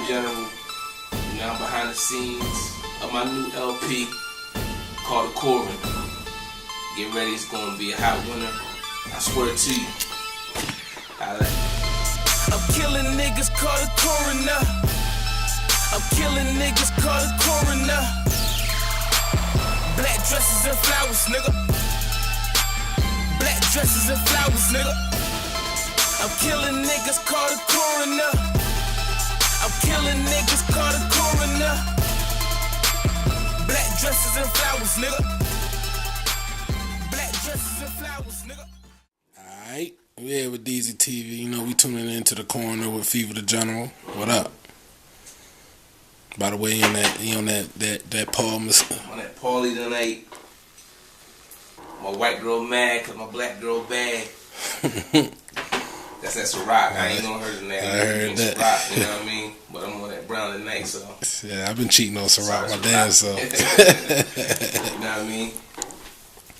the General. Now I'm behind the scenes of my new LP called The Coroner. Get ready, it's gonna be a hot winner. I swear to you. I'm killing niggas called The Coroner. I'm killing niggas called The Coroner. Black dresses and flowers, nigga. Black dresses and flowers, nigga. I'm killing niggas called The Coroner. I'm killing niggas called The Coroner. Black dresses and flowers, nigga. Black dresses and flowers, nigga. Alright, we here with DeezyTV. You know, we tuning into The Coroner with Feva the General. What up? By the way, you on that Paul on that Paulie tonight. My white girl mad cause my black girl bad. That's Ciroc. I ain't gonna hurt that. I heard that. Ciroc, you know what I mean? But I'm on that brown tonight, so. Yeah, I've been cheating on Ciroc my damn self. You know what I mean?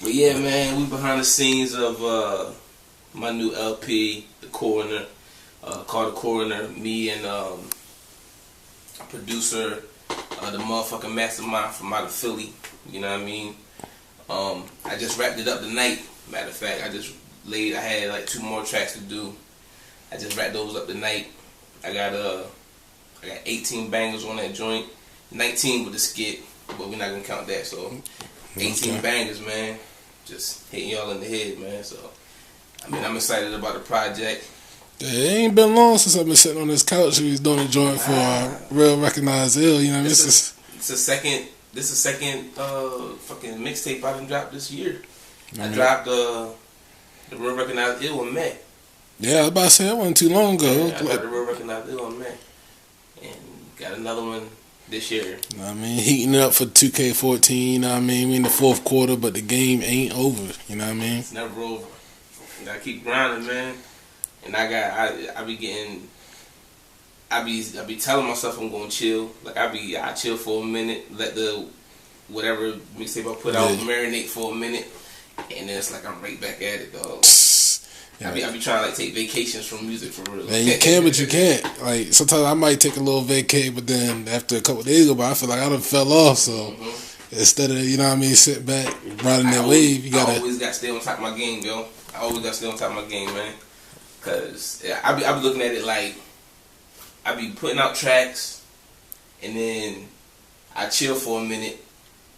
But yeah, man, we behind the scenes of my new LP, The Coroner, called The Coroner. Me and a producer, the motherfucking mastermind from out of Philly. You know what I mean? I just wrapped it up tonight. Matter of fact, I had like 2 more tracks to do. I just wrapped those up tonight. I got 18 bangers on that joint. 19 with the skit, but we're not gonna count that. So 18 bangers, man. Just hitting y'all in the head, man. So I mean, I'm excited about the project. Yeah, it ain't been long since I've been sitting on this couch. We was doing a joint for Real Recognized Ill. You know, This is second fucking mixtape I done dropped this year. I dropped the Real Recognized Ill in May. Yeah, I was about to say that wasn't too long ago. Yeah, I got the Real Recognized Ill in May, and got another one this year. You know what I mean, heating up for 2K14. You know what I mean, we in the 4th quarter, but the game ain't over. You know what I mean? It's never over. You gotta keep grinding, man. And I be telling myself I'm gonna chill. Like I chill for a minute, let the whatever mixtape I put out marinate for a minute, and then it's like I'm right back at it, dog. Yeah. I be trying to like take vacations from music for real. Man, you can, but you can't. Like sometimes I might take a little vacay, but then after a couple of days go by, I feel like I done fell off. So instead of sit back, riding that wave, you gotta. I always got to stay on top of my game, yo. I always got to stay on top of my game, man. Cause I be looking at it like I be putting out tracks, and then I chill for a minute,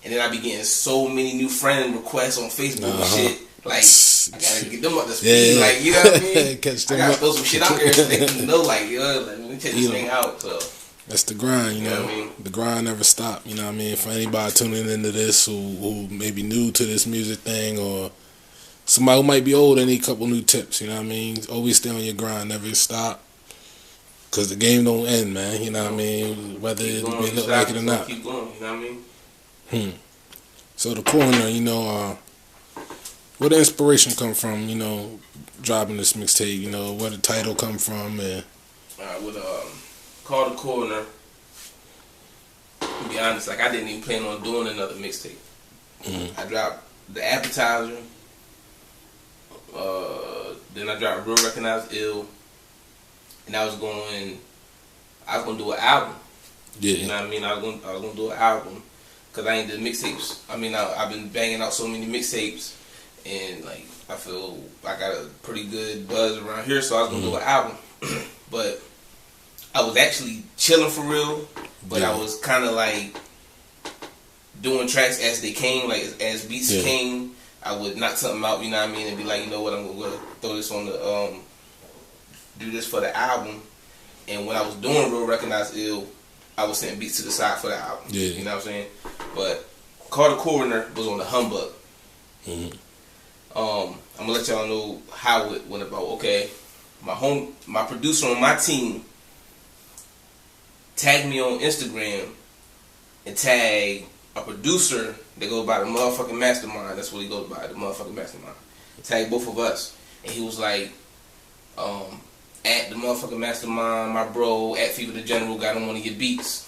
and then I be getting so many new friend requests on Facebook and shit. Like I gotta get them up to speed. Yeah. Like you know what I mean? I gotta throw some shit out there so they can know. Like let me check this thing out. So that's the grind, you know. What I mean? The grind never stop. You know what I mean? For anybody tuning into this who may be new to this music thing, or somebody who might be old and need a couple new tips, you know what I mean? Always stay on your grind, never stop. Because the game don't end, man, you know what I mean? Whether it may look like it or not. Keep going, you know what I mean? So The Coroner, you know, where the inspiration come from, you know, dropping this mixtape, you know, where the title come from, and... Called The Coroner, to be honest, like I didn't even plan on doing another mixtape. I dropped the appetizer, then I dropped Real Recognized Ill, and I was gonna do an album. Yeah. You know what I mean? I was gonna do an album because I ain't did mixtapes. I mean, I've been banging out so many mixtapes, and like I feel I got a pretty good buzz around here, so I was gonna do an album. But I was actually chilling for real, but I was kind of like doing tracks as they came, like as beats came. I would knock something out, you know what I mean, and be like, you know what, I'm gonna throw this on the do this for the album. And when I was doing Real Recognized Ill, I was sending beats to the side for the album. Yeah. You know what I'm saying? But Called The Coroner was on the humbug. I'm gonna let y'all know how it went about. Okay, my producer on my team tagged me on Instagram and tagged a producer that goes by the motherfucking Mastermind. That's what he goes by, the motherfucking Mastermind. Tagged both of us, and he was like, at the motherfucking Mastermind, my bro, at Feva the General got on one of your beats.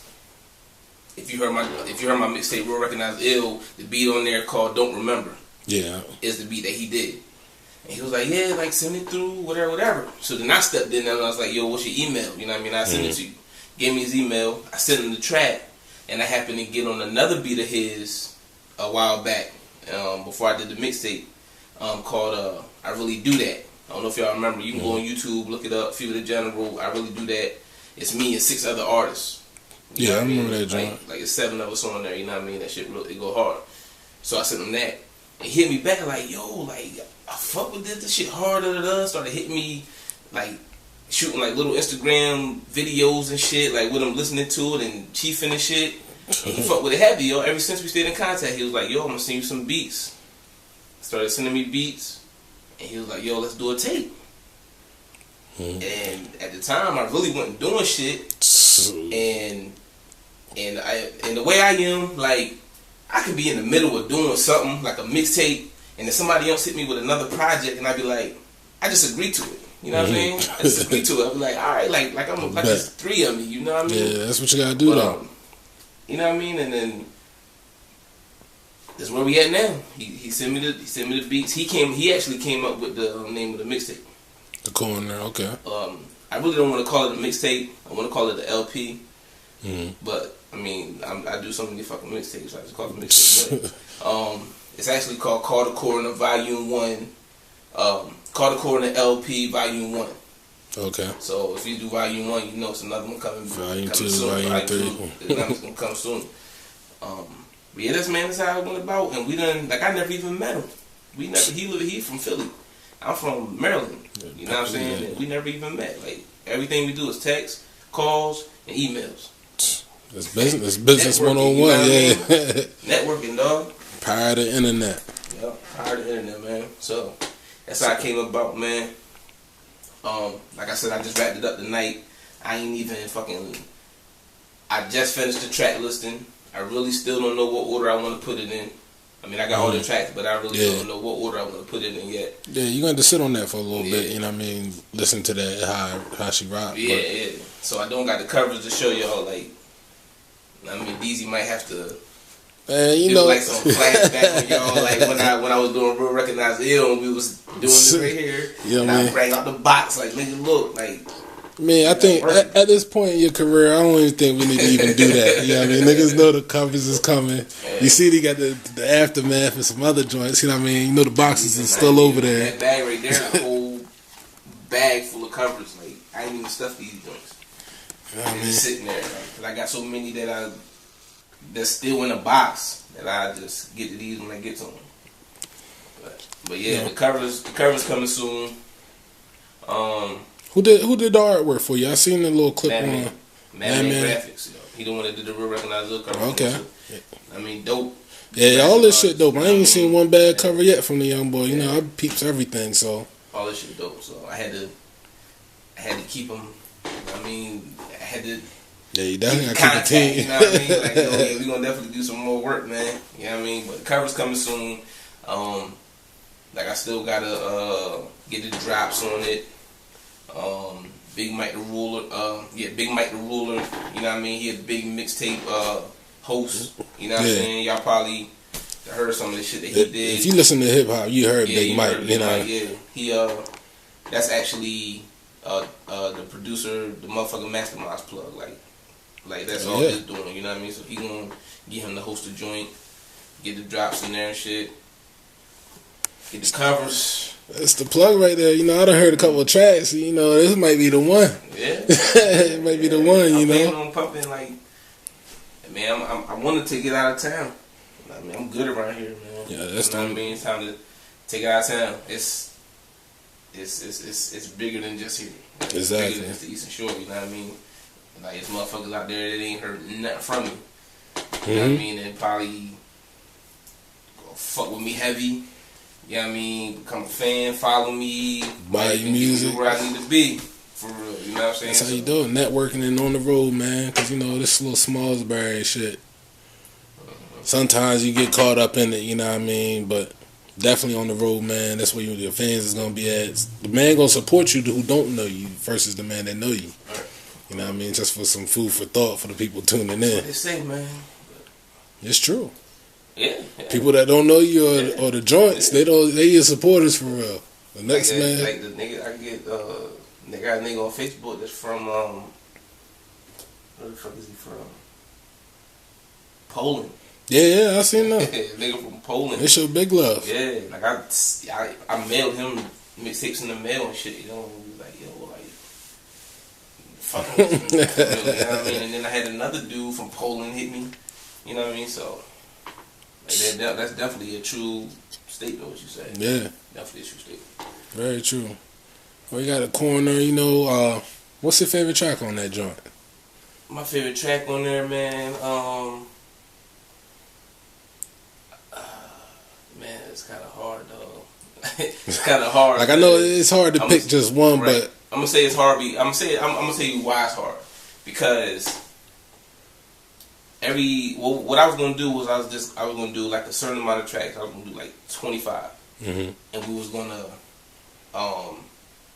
If you heard my mixtape Real Recognized Ill, the beat on there called Don't Remember. Yeah. Is the beat that he did. And he was like, yeah, like send it through, whatever. So then I stepped in and I was like, yo, what's your email? You know what I mean? I send it to you. gave me his email. I sent him the track, and I happened to get on another beat of his a while back before I did the mixtape called "I Really Do That." I don't know if y'all remember. You can go on YouTube, look it up. Feva the General. I Really Do That. It's me and 6 other artists. Yeah, I remember that joint. Like it's 7 of us on there. You know what I mean? That shit really go hard. So I sent him that. And he hit me back like, yo, like I fuck with this shit hard. Started hitting me like shooting like little Instagram videos and shit, like with him listening to it and chiefing and shit. And he fuck with it heavy, yo. Ever since we stayed in contact, he was like, yo, I'm gonna send you some beats. Started sending me beats, and he was like, yo, let's do a tape. And at the time, I really wasn't doing shit, and the way I am, like, I could be in the middle of doing something like a mixtape, and then somebody else hit me with another project, and I'd be like, I just agree to it. You know what I mean? I just agree to it. I'd be like, all right, like I'm like there's 3 of me. You know what I mean? Yeah, that's what you gotta do, though. You know what I mean? And then that's where we at now. He sent me the beats. He actually came up with the name of the mixtape. The Coroner, okay. I really don't want to call it a mixtape. I want to call it the LP. But I mean, I do so many fucking mixtapes. So I just call it a mixtape. But, it's actually called Call the Coroner Volume 1. Call the Coroner LP Volume 1. Okay. So if you do Volume 1, you know it's another one coming. Volume 2, soon. Volume 3. Another's gonna come soon. But yeah, that's how it went about, and we done like I never even met him. He from Philly. I'm from Maryland. You know what I'm saying? And we never even met. Like everything we do is text, calls, and emails. It's business 101. Yeah. Networking, dog. Power of the internet. Yep, power of the internet, man. So that's how it came about, man. Like I said, I just wrapped it up tonight. I ain't even I just finished the track listing. I really still don't know what order I want to put it in. I mean, I got all the tracks, but I really don't know what order I want to put it in yet. Yeah, you're going to sit on that for a little bit, you know what I mean? Listen to that, how she rock. Yeah. So I don't got the coverage to show y'all, like, I mean, DeeZy might have to you know, like some flashback when y'all, like, when I was doing Real Recognize Ill, and we was doing this right here, and I bring out the box, like, nigga, look, like, man, I think at this point in your career, I don't even think we need to even do that. You know what I mean? Niggas know the covers is coming. Yeah. You see they got the aftermath and some other joints. You know what I mean? You know the boxes is still over there. That bag right there, a whole bag full of covers. Like, I ain't even stuff these joints. You know what I mean? Just sitting there. Cause I got so many that's still in a box that I just get to these when I get to them. But yeah, the covers coming soon. Who did the artwork for you? I seen the little clip on Madman Graphics. He the one that did the Real Recognize Ill cover. Okay. I mean, dope. Yeah, all this shit dope. I ain't seen one bad cover yet from the young boy. You know, I peeps everything. So all this shit dope. So I had to keep him. I mean, I had to. Yeah, you definitely got to keep the team. You know what I mean? Like, we gonna definitely do some more work, man. You know what I mean? But the cover's coming soon. Like I still gotta get the drops on it. Big Mike the Ruler, Big Mike the Ruler, you know what I mean? He a big mixtape host, you know what I'm saying? Y'all probably heard some of the shit that he did. If you listen to hip hop, you heard Big Mike, you know. Yeah, he that's actually the producer, the motherfucking Masterminds plug, like that's all he's doing, you know what I mean? So he gonna get him to host the joint, get the drops in there and shit, get the covers. That's the plug right there. You know, I done heard a couple of tracks. You know, this might be the one. Yeah. It might be the one, you know. I'm pumping, like, man, I wanted to get out of town. I mean, I'm good around here, man. Yeah, that's you know what I mean? It's time to take it out of town. It's bigger than just here. Like, exactly. It's bigger than just the Eastern Shore, you know what I mean? Like, it's motherfuckers out there that ain't heard nothing from me. You know what I mean? And probably go fuck with me heavy. You know what I mean? Become a fan, follow me, buy your music, where I need to be, for real. You know what I'm saying? That's how you do it, networking and on the road, man. Because, you know, this little Smallsbury shit. Sometimes you get caught up in it, you know what I mean? But definitely on the road, man. That's where your fans is going to be at. The man going to support you who don't know you versus the man that know you. You know what I mean? Just for some food for thought for the people tuning in. That's what they say, man. It's true. Yeah. People that don't know you or the joints, they your supporters for real. The next like man, like the nigga I get, they got a nigga on Facebook that's from Where the fuck is he from? Poland. Yeah, I seen that. Nigga from Poland. They show big love. Yeah, like I mailed him mixtapes in the mail and shit. You know, he was like, yo, like, fucking with me. You know what I mean? And then I had another dude from Poland hit me. You know what I mean? So, like, that's definitely a true statement. What you say? Yeah, definitely a true statement. Very true. Well, you got a Coroner. You know, what's your favorite track on that joint? My favorite track on there, man. Man, it's kind of hard though. It's kind of hard. Like I know it's hard to pick just one, right. But I'm gonna say it's hard. I'm gonna tell you why it's hard. Because what I was gonna do was I was gonna do like a certain amount of tracks. I was gonna do like 25, and we was gonna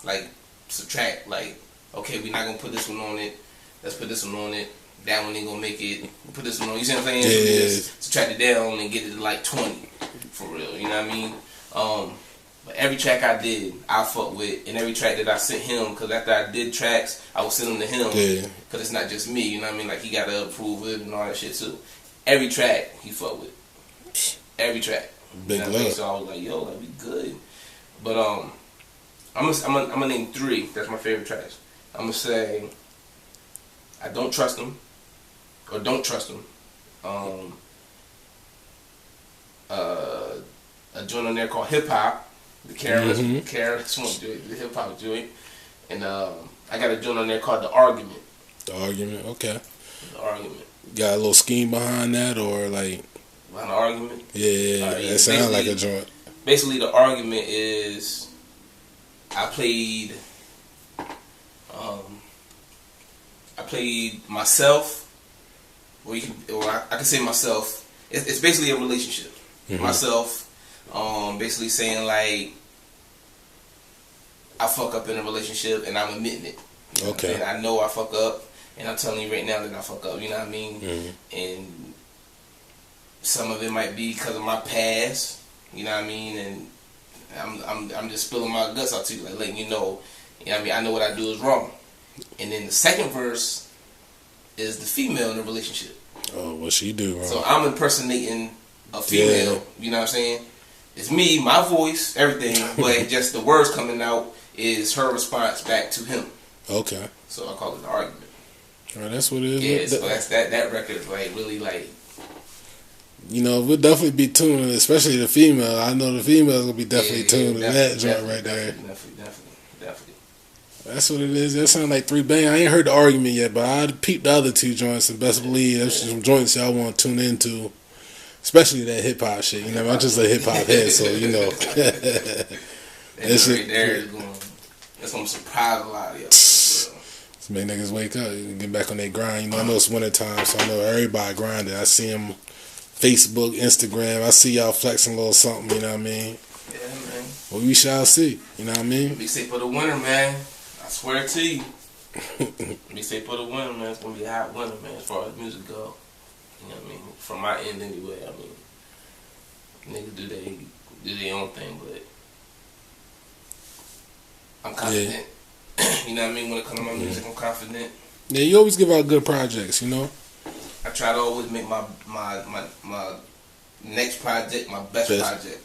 like subtract. Like, okay, we're not gonna put this one on it. Let's put this one on it. That one ain't gonna make it. We'll put this one on. You see what I'm saying? Yeah. So just subtract it down and get it to like 20 for real. You know what I mean? But every track I did, I fuck with, and every track that I sent him, because after I did tracks, I would send them to him, because it's not just me, you know what I mean? Like, he got to approve it and all that shit, too. Every track, he fuck with. Every track. Big you know love. I mean? So I was like, yo, like, we good. But, I'm gonna name 3. That's my favorite tracks. I'm gonna say, I Don't Trust Him, or Don't Trust Him. A joint on there called Hip Hop. The careless one joint, the hip hop joint, and I got a joint on there called The Argument. The Argument, okay. The Argument. Got a little scheme behind that, or like behind the argument? Yeah, that sounds like a joint. Basically, The Argument is I played myself, or I can say myself. It's basically a relationship. Myself. Basically saying like I fuck up in a relationship and I'm admitting it. Okay. And I know I fuck up, and I'm telling you right now that I fuck up. You know what I mean? And some of it might be because of my past. You know what I mean? And I'm just spilling my guts out to you, like letting you know. You know what I mean? I know what I do is wrong. And then the second verse is the female in the relationship. Oh, what she do wrong? So I'm impersonating a female. Yeah. You know what I'm saying? It's me, my voice, everything, but just the words coming out is her response back to him. Okay. So I call it The Argument. Well, that's what it is. Yeah, so that's that record is like really like. You know, we'll definitely be tuning, especially the female. I know the female's gonna be definitely tuned to that joint right there. Definitely. That's what it is. That sounds like 3 bang. I ain't heard The Argument yet, but I peeped the other 2 joints, and best believe that's some joints y'all want to tune into. Especially that hip hop shit, you know. I'm just a hip hop head, so you know. That shit right there is going. That's gonna surprise a lot of y'all. Just make niggas wake up, get back on their grind. You know, I know it's winter time, so I know everybody grinding. I see them Facebook, Instagram. I see y'all flexing a little something. You know what I mean? Yeah, man. Well, we shall see. You know what I mean? Be safe for the winter, man. I swear to you. Be safe for the winter, man. It's gonna be a hot winter, man. As far as music go. You know what I mean? From my end anyway, I mean, niggas do their own thing, but I'm confident. Yeah. You know what I mean? When it comes to my music, I'm confident. Yeah, you always give out good projects, you know? I try to always make my next project my best project.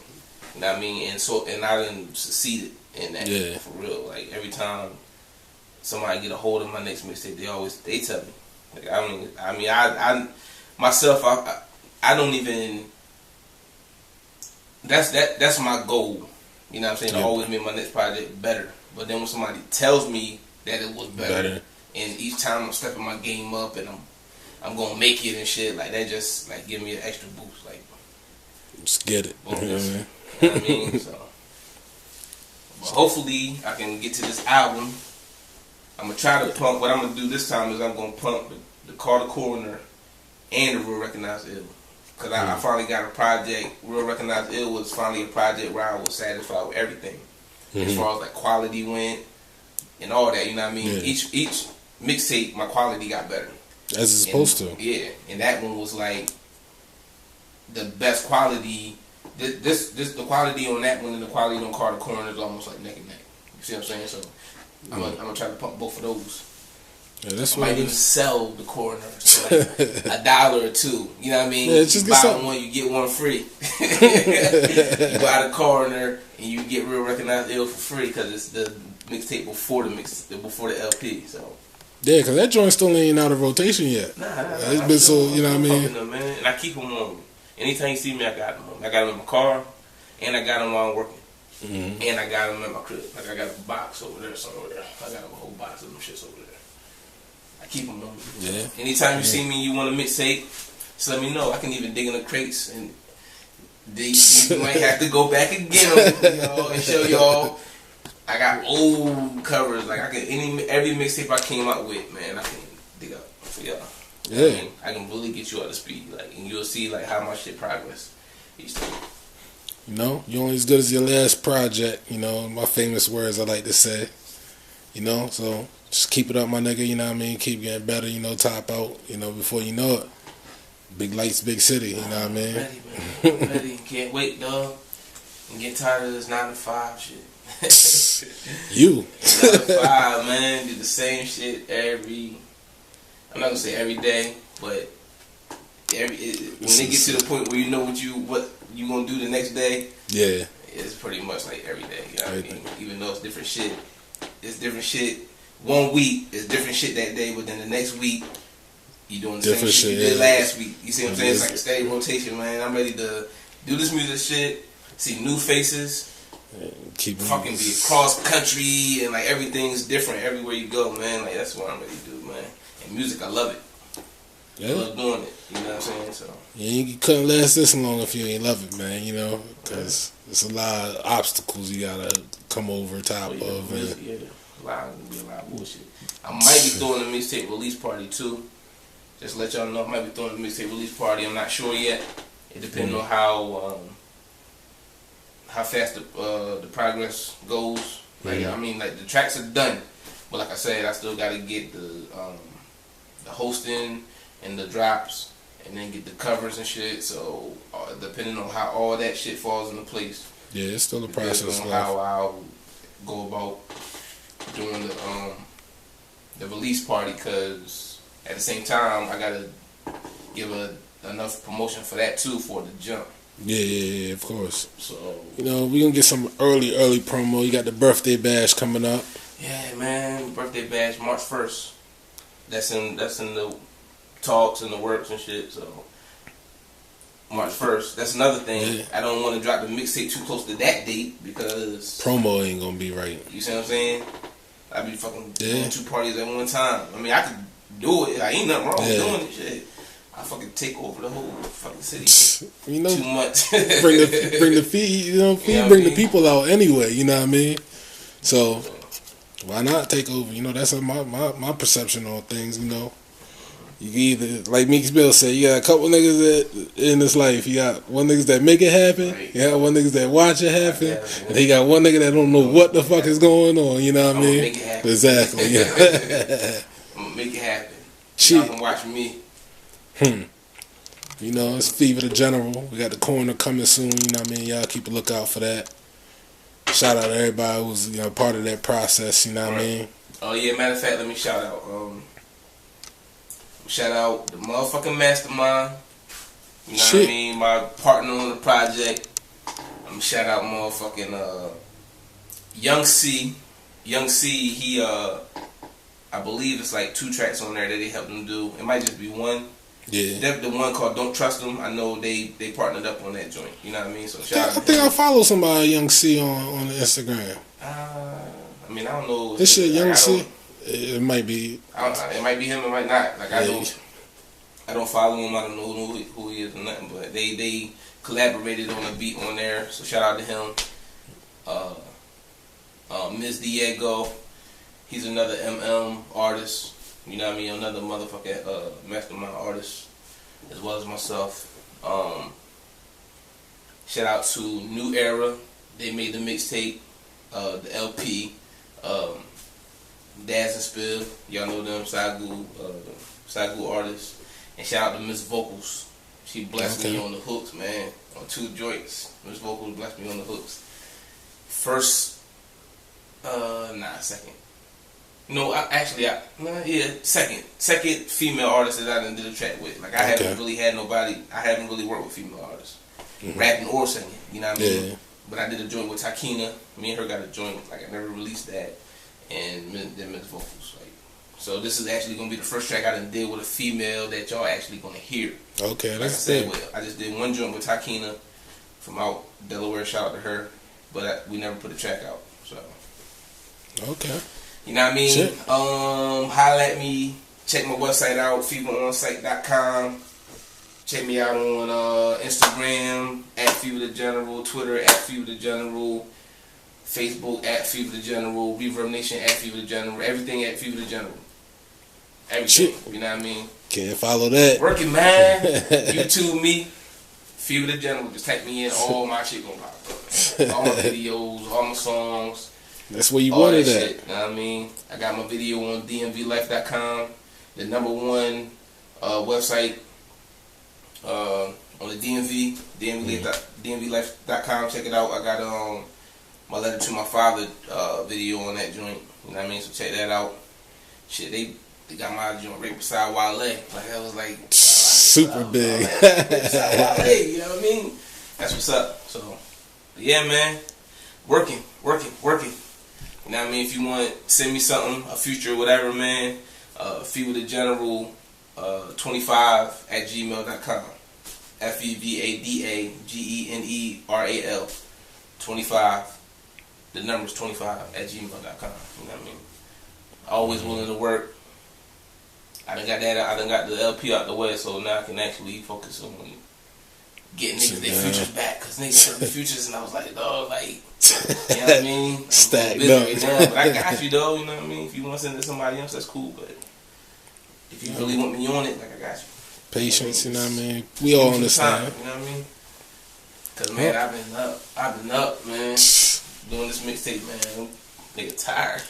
You know what I mean? And I done succeeded in that. Yeah. For real. Like, every time somebody get a hold of my next mixtape, they tell me. Like, I myself, I don't even. That's my goal. You know what I'm saying? Yeah. To always make my next project better. But then when somebody tells me that it was better, and each time I'm stepping my game up and I'm gonna make it and shit, like that just like give me an extra boost. Like, just get it. You know what I mean? So, but hopefully I can get to this album. I'm gonna try to pump. What I'm gonna do this time is I'm gonna pump the Coroner and the Real Recognized Ill. Because I finally got a project. Real Recognized Ill was finally a project where I was satisfied with everything. As far as like quality went and all that, you know what I mean? Yeah. Each mixtape, my quality got better. As it's supposed to. Yeah. And that one was like the best quality. The quality on that one and the quality on Coroner is almost like neck and neck. You see what I'm saying? So I'm gonna try to pump both of those. Yeah, that's I what might even sell the Coroner for like $1 or $2. You know what I mean? Yeah, just you buy one, you get one free. You buy the Coroner and you get Real Recognized Ill for free because it's the mixtape before the LP. So yeah, because that joint still ain't out of rotation yet. Nah, it's been so, you know what I mean? Them, man. And I keep them on me. Anytime you see me, I got them on me. I got them in my car, and I got them while I'm working. Mm-hmm. And I got them in my crib. Like I got a box over there, somewhere over there. I got a whole box of them shits over there. I keep them on me. Yeah. Anytime you see me, you want a mixtape, just let me know. I can even dig in the crates, and you might have to go back and get them, you know, and show y'all. I got old covers. Like I can every mixtape I came out with, man, I can dig up for y'all. Yeah. I can really get you up to speed, like, and you'll see like how my shit progress each time. You know, you're only as good as your last project. You know, my famous words I like to say. You know, so just keep it up, my nigga. You know what I mean? Keep getting better. You know, top out. You know, before you know it, big lights, big city. You know what I mean? Ready, man. Ready. Can't wait, dog. And get tired of this 9 to 5 shit. You 9 to 5, man. Do the same shit I'm not gonna say every day, but when they get to the point where you know what you gonna do the next day, yeah, it's pretty much like every day. You know what I mean? Even though it's different shit, One week is different shit that day, but then the next week you doing the different same shit you did last week. You see what I'm saying? It's like a steady rotation, man. I'm ready to do this music shit, see new faces. Keep fucking be cross country and like everything's different everywhere you go, man. Like that's what I'm ready to do, man. And music, I love it. Yeah. I love doing it. You know what I'm saying? So yeah, you couldn't last this long if you ain't love it, man. You know, because there's a lot of obstacles you gotta come over top of. Yeah, a lot of bullshit. I might be throwing a mixtape release party too. Just to let y'all know, I might be throwing a mixtape release party. I'm not sure yet. It depends on how fast the progress goes. Like I mean, like the tracks are done, but like I said, I still got to get the hosting and the drops, and then get the covers and shit. So depending on how all that shit falls into place, yeah, it's still a process. On how I'll go about doing the release party, because at the same time I gotta give enough promotion for that too for the jump. Yeah, of course. So you know, we gonna get some early promo. You got the birthday bash coming up. Yeah, man, birthday bash March 1st. That's in the talks and the works and shit. So March 1st. That's another thing. Yeah. I don't want to drop the mixtape too close to that date because promo ain't gonna be right. You see what I'm saying? I be fucking doing 2 parties at one time. I mean, I could do it. I ain't nothing wrong with doing it. Shit. I fucking take over the whole fucking city. You know, too much. bring the feed. You know, bring the people out anyway. You know what I mean? So why not take over? You know, that's my perception on things. You know, you either, like Meek Mill said, you got a couple niggas that in this life. You got one niggas that make it happen. Right. You got one niggas that watch it happen, and you got one nigga that don't know what the fuck is going on. You know what I mean? Make it happen. Exactly. Yeah. I'm gonna make it happen. Y'all can watch me. You know, it's Feva the General. We got the Coroner coming soon. You know what I mean? Y'all keep a lookout for that. Shout out to everybody who was, you know, part of that process. You know what I mean? Oh yeah, matter of fact, let me shout out. Shout out the motherfucking mastermind. You know what I mean? My partner on the project. I'm gonna shout out motherfucking Young C. Young C. He I believe it's like 2 tracks on there that they helped him do. It might just be 1. Yeah. The one called Don't Trust Them. I know they partnered up on that joint. You know what I mean? So shout out to him. I think I follow somebody Young C on Instagram. I mean, I don't know. This shit Young C? It might be. It might be him. It might not. Like I don't follow him. I don't know who he is or nothing. But they collaborated on a beat on there. So shout out to him. Ms. Diego. He's another artist. You know what I mean? Another motherfucking mastermind artist, as well as myself. Shout out to New Era. They made the mixtape, the LP. Daz and Spill. Y'all know them. Sagu artists. And shout out to Miss Vocals. She blessed me on the hooks, man. On 2 joints. Miss Vocals blessed me on the hooks. Second. No, second female artist that I done did a track with. Like I haven't really had nobody. I haven't really worked with female artists, rapping or singing. You know what I mean? Yeah. But I did a joint with Takina. Me and her got a joint. Like I never released that, and then Miss vocals. Like so, this is actually gonna be the first track I done did with a female that y'all actually gonna hear. Okay, like I said, I just did one joint with Takina from out Delaware. Shout out to her, but we never put a track out. So okay. You know what I mean? Sure. Holla at me. Check my website out, fevaonsite.com. Check me out on Instagram at Feva the General, Twitter at Feva the General, Facebook at Feva the General, Reverb Nation at Feva the General, everything at Feva the General. Everything. Shit. You know what I mean? Can't follow that. Working, man. YouTube me, Feva the General. Just type me in, all my shit gonna pop up. All my videos, all my songs. That's where you wanted that. Shit, you know what I mean? I got my video on dmvlife.com, the #1 website on the DMV, dmvlife.com. Check it out. I got my letter to my father video on that joint. You know what I mean? So check that out. Shit, they got my joint right beside Wale. Like that was like super big. Beside Wale, you know what I mean? That's what's up. So yeah, man, working. You know what I mean? If you want, send me something, a feature, whatever, man. Feva the General 25 at gmail.com. FEVADAGENERAL 25. The number's 25 at gmail.com. You know what I mean? Always willing to work. I done got the LP out the way, so now I can actually focus on getting niggas their futures back. Cause niggas took the futures and I was like, dog, like, you know what I mean? Stacked up. Right now, but I got you though, you know what I mean? If you want to send it to somebody else, that's cool, but if you really want me on it, like I got you. Patience, you know what I mean? We all understand. You know what I mean? Cause man, I've been up, man. Doing this mixtape, man. Nigga tired.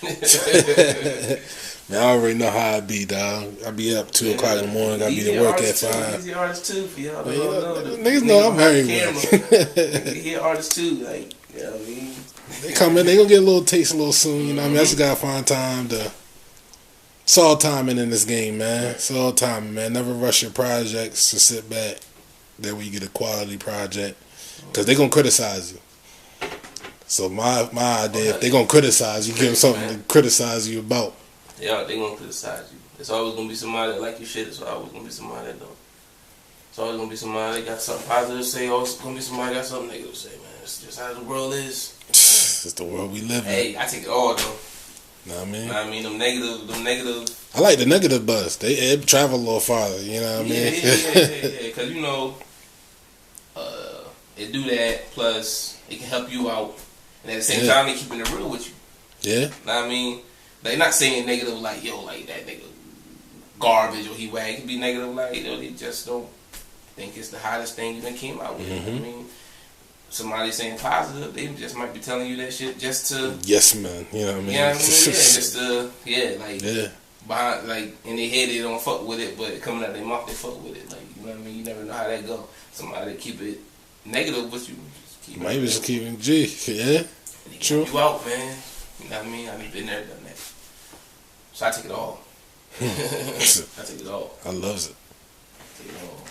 Man, I already know how I be, dog. I be up 2 o'clock in the morning. I be to work at 5. DeeZy artist too, for y'all that don't know. Niggas know I'm hungry. He an artist too, like, you know what I mean? They come in, they gonna get a little taste a little soon, you know what I mean? I just gotta find time to. It's all timing in this game, man. It's all timing, man. Never rush your projects. To sit back. That way you get a quality project. Because they gonna criticize you. So my idea, if they gonna criticize you, give them something to criticize you about. Yeah, they gonna criticize you. It's always gonna be somebody that like your shit. It's always gonna be somebody that don't. It's always gonna be somebody that got something positive to say. Or it's gonna be somebody that got something negative to say, man. It's just how the world is. It's the world we live in. Hey, I take it all though. Know what I mean? Them negative. I like the negative buzz. They travel a little farther. You know what I mean? Yeah. Because you know, it do that. Plus, it can help you out, and at the same time, they keeping it real with you. Yeah. Know what I mean? They not saying negative like, yo, like that nigga garbage or he whack. It can be negative like, yo, they just don't think it's the hottest thing you done came out with. I mean, somebody saying positive, they just might be telling you that shit just to. Yes, man. You know what I mean? Yeah, just to, behind, like, in their head they don't fuck with it, but coming out their mouth they fuck with it. Like, you know what I mean? You never know how that go. Somebody keep it negative with you. Maybe just keeping G. Yeah. True. You out, man. You know what I mean? I've been there, done that. So I take it all. I take it all. I loves it. Take it all.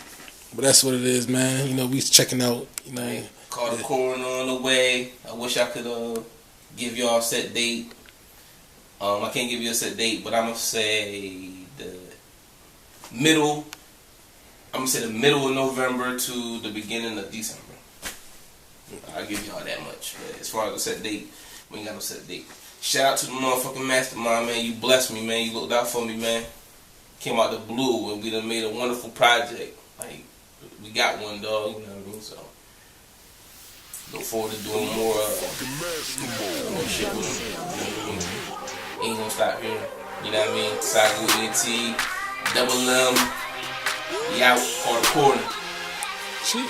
But that's what it is, man. You know, we checking out. You know, call the coroner on the way. I wish I could give y'all a set date. I can't give you a set date, but I'm gonna say the middle. I'm gonna say the middle of November to the beginning of December. I'll give y'all that much. But as far as the set date, we ain't got no set date. Shout out to the motherfucking mastermind, man. You blessed me, man. You looked out for me, man. Came out the blue and we done made a wonderful project. Like, we got one, dog. You know what I mean? So, look forward to doing more shit with them. You know what I mean? Ain't gonna stop here. You know what I mean? Sagu ET, Double M. We out for the corner. Shit.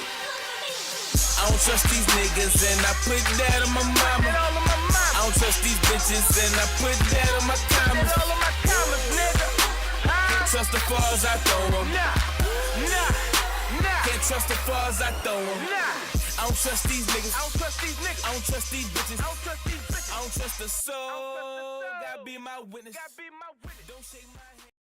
I don't trust these niggas and I put that on my mama. I don't trust these bitches and I put that on my comments. Can't trust the falls I throw them. Can't trust the falls I throw them. I don't trust these niggas. I don't trust these bitches. I don't trust the soul. gotta be my witness. Don't shake my hand.